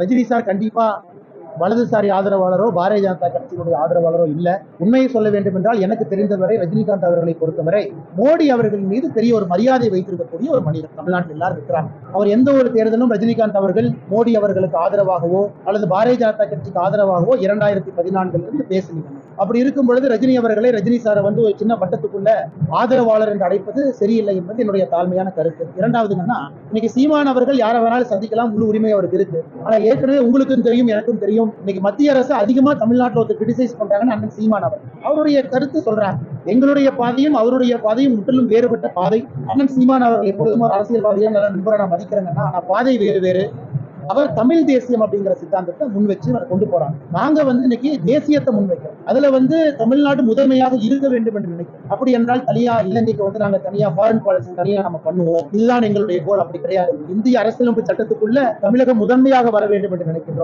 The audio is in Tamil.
ரஜினி சார் கண்டிப்பா வலதுசாரி ஆதரவாளரோ பாரதிய ஜனதா கட்சியினுடைய ஆதரவாளரோ இல்ல. உண்மையை சொல்ல வேண்டும் என்றால் எனக்கு தெரிந்தவரை ரஜினிகாந்த் அவர்களை பொறுத்தவரை மோடி அவர்கள் மீது பெரிய ஒரு மரியாதை வைத்திருக்கக்கூடிய ஒரு மனிதர் தமிழ்நாட்டில் எல்லாரும் இருக்கிறாங்க. அவர் எந்த ஒரு தேர்தலும் ரஜினிகாந்த் அவர்கள் மோடி அவர்களுக்கு ஆதரவாகவோ அல்லது பாரதிய ஜனதா கட்சிக்கு ஆதரவாகவோ 2014 பேசலீங்க. அப்படி இருக்கும் பொழுது ரஜினி அவர்களை ரஜினி சாரை ஒரு சின்ன வட்டத்துக்குள்ள ஆதரவாளர் என்று அழைப்பது சரியில்லை என்பது என்னுடைய தாழ்மையான கருத்து. இரண்டாவது என்னன்னா, இன்னைக்கு சீமான் அவர்கள் யாரை வேணாலும் சந்திக்கலாம், முழு உரிமை அவருக்கு இருக்கு. ஆனா ஏற்கனவே உங்களுக்கும் தெரியும் எனக்கும் தெரியும், இன்னைக்கு மத்திய அரசு அதிகமா தமிழ்நாட்டில் கிரிட்டிசைஸ் பண்றாங்கன்னு அண்ணன் சீமான் அவருடைய கருத்து சொல்றாங்க. எங்களுடைய பாதையும் அவருடைய பாதையும் முற்றிலும் வேறுபட்ட பாதை. அண்ணன் சீமான் அவர்கள் எப்பொழுதும் ஒரு அரசியல்வாதியா நண்பரை நான் மதிக்கிறேங்கன்னா, ஆனா பாதை வேறு வேறு. அவர் தமிழ் தேசியம் அப்படிங்கிற சித்தாந்தத்தை முன் வச்சு கொண்டு போறாங்க. நாங்க இன்னைக்கு தேசியத்தை முன்வைக்கிறோம். அதுல தமிழ்நாடு முதன்மையாக இருக்க வேண்டும் என்று நினைக்கிறோம். அப்படி என்றால் தனியா இலங்கைக்கு நாங்க தனியா ஃபாரின் பாலிசி தனியா நம்ம பண்ணுவோம், இதுதான் எங்களுடைய கோல். அப்படி கிடையாது. இந்திய அரசியலமைப்பு சட்டத்துக்குள்ள தமிழகம் முதன்மையாக வர வேண்டும் என்று நினைக்கின்றோம்.